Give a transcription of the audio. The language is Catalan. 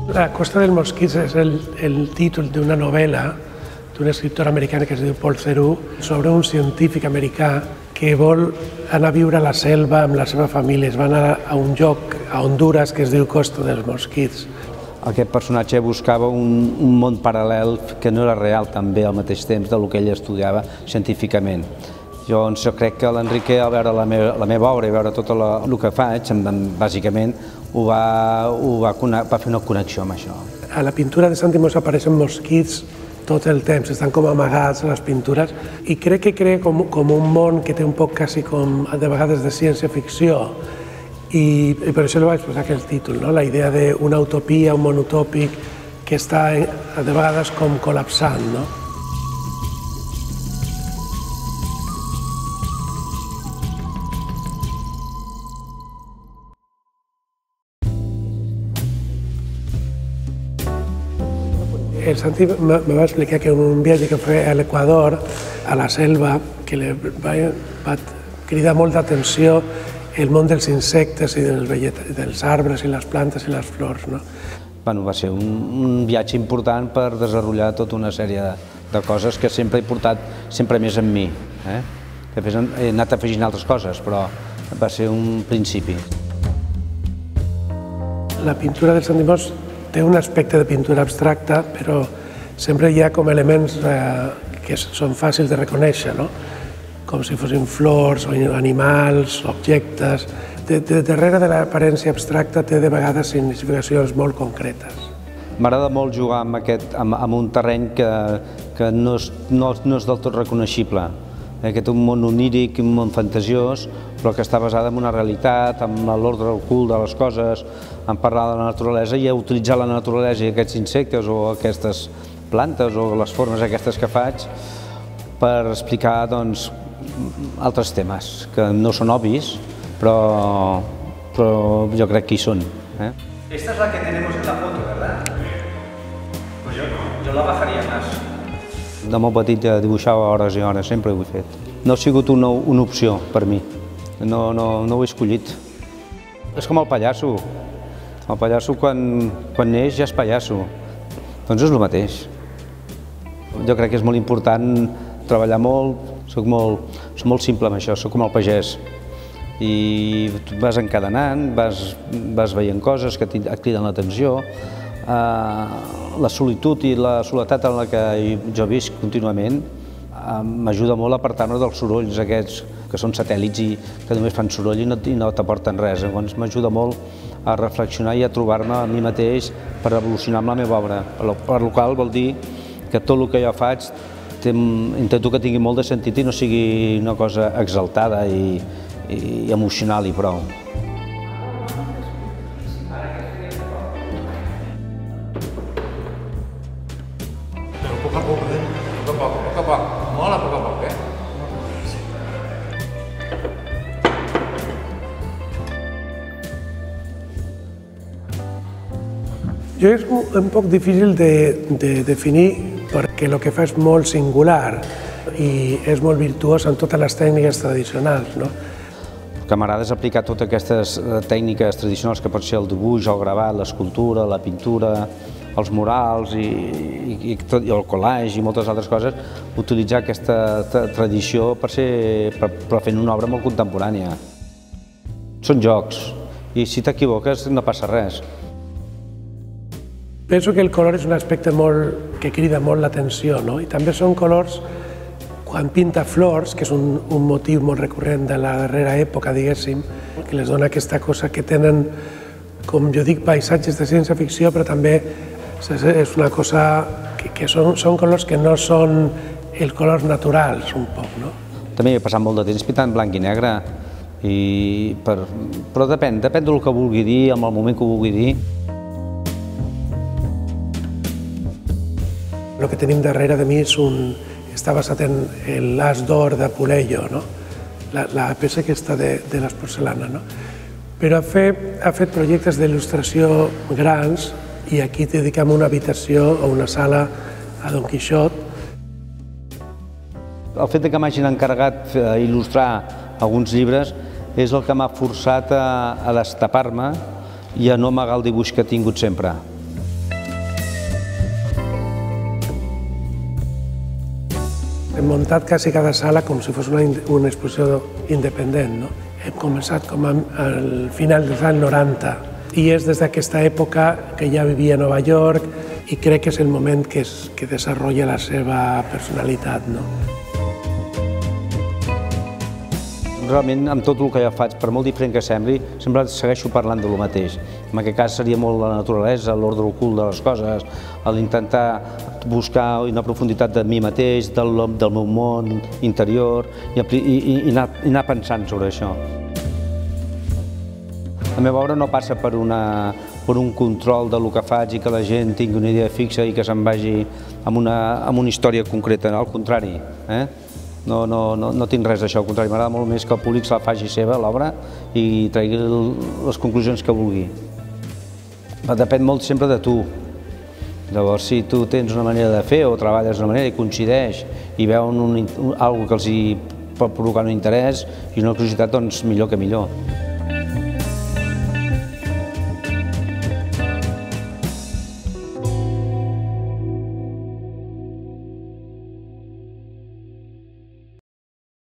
La Costa dels Mosquits és el títol d'una novel·la d'un escriptor americà que es diu Paul Theroux sobre un científic americà que vol anar a viure a la selva amb la seva família. Es va anar a un lloc a Honduras que es diu Costa dels Mosquits. Aquest personatge buscava un món paral·lel que no era real també al mateix temps del que ell estudiava científicament. Jo crec que l'Enrique, al veure la meva obra i veure tot el que faig, bàsicament va fer una connexió amb això. A la pintura de Santimos apareixen mosquits tot el temps, estan com amagats a les pintures, i crec que crea com un món que té un poc quasi com de vegades de ciència-ficció, i per això li vaig posar aquest títol, la idea d'una utopia, un món utòpic que està de vegades com col·lapsant. El Santi me va explicar que en un viatge que fue a l'Equador, a la selva, que li va cridar molta atenció el món dels insectes i dels arbres i les plantes i les flors. Va ser un viatge important per desenvolupar tota una sèrie de coses que sempre he portat sempre més amb mi. Després he anat afegint altres coses, però va ser un principi. La pintura del Santimos té un aspecte de pintura abstracta, però sempre hi ha com elements que són fàcils de reconèixer, com si fossin flors, o animals, objectes. Darrere de l'aparència abstracta té de vegades significacions molt concretes. M'agrada molt jugar amb un terreny que no és del tot reconeixible. Aquest és un món oníric, un món fantasiós, però que està basat en una realitat, en l'ordre ocult de les coses, en parlar de la naturalesa i utilitzar la naturalesa i aquests insectes o aquestes plantes o les formes aquestes que faig per explicar altres temes que no són obvis, però jo crec que hi són. Esta es la que tenemos en la foto, ¿verdad? Pues yo la bajaría más. De molt petit dibuixava hores i hores, sempre ho he fet. No ha sigut una opció per mi, no ho he escollit. És com el pallasso. El pallasso quan neix ja és pallasso, doncs és el mateix. Jo crec que és molt important treballar molt, soc molt simple amb això, soc com el pagès. I vas encadenant, vas veient coses que et criden l'atenció. La solitud i la soledat en la que jo visc contínuament m'ajuda molt a apartar-me dels sorolls aquests que són satèl·lits i que només fan soroll i no t'aporten res. Llavors m'ajuda molt a reflexionar i a trobar-me a mi mateix per evolucionar amb la meva obra, per la qual vol dir que tot el que jo faig intento que tingui molt de sentit i no sigui una cosa exaltada i emocional i prou. Poco a poco, molt a poco, Jo és un poc difícil de definir perquè el que fa és molt singular i és molt virtuós en totes les tècniques tradicionals. El que m'agrada és aplicar totes aquestes tècniques tradicionals que pot ser el dibuix, el gravat, l'escultura, la pintura, els murals i el collage i moltes altres coses, utilitzar aquesta tradició per fer una obra molt contemporània. Són jocs i si t'equivoques no passa res. Penso que el color és un aspecte que crida molt l'atenció, i també són colors, quan pinta flors, que és un motiu molt recurrent de la darrera època, diguéssim, que les dona aquesta cosa que tenen, com jo dic, paisatges de ciència-ficció, però també és una cosa que són colors que no són els colors naturals, un poc. També he passat molt de temps pintant blanc i negre, però depèn del que vulgui dir, en el moment que ho vulgui dir. El que tenim darrere de mi està basat en l'As d'Or de Puleyo, la peça aquesta de les porcelanes. Però ha fet projectes d'il·lustració grans i aquí dediquem una habitació o una sala a Don Quixot. El fet que m'hagin encarregat il·lustrar alguns llibres és el que m'ha forçat a destapar-me i a no amagar el dibuix que he tingut sempre. Hem muntat quasi cada sala com si fos una exposició independent. No? Hem començat com al final dels anys 90 i és des d'aquesta època que ja vivia a Nova York i crec que és el moment que desenvolupa la seva personalitat. No? Realment, amb tot el que jo faig, per molt diferent que sembli, sempre segueixo parlant de lo mateix. En aquest cas seria molt la naturalesa, l'ordre ocult de les coses, l'intentar buscar una profunditat de mi mateix, del meu món interior i anar pensant sobre això. La meva obra no passa per un control del que faig i que la gent tingui una idea fixa i que se'n vagi amb una història concreta, al contrari. No tinc res d'això, al contrari, m'agrada molt més que el públic se la faci seva, l'obra, i tregui les conclusions que vulgui. Depèn molt sempre de tu. Llavors, si tu tens una manera de fer o treballes d'una manera i coincideix i veuen alguna cosa que els pot provocar un interès i una curiositat, doncs millor que millor.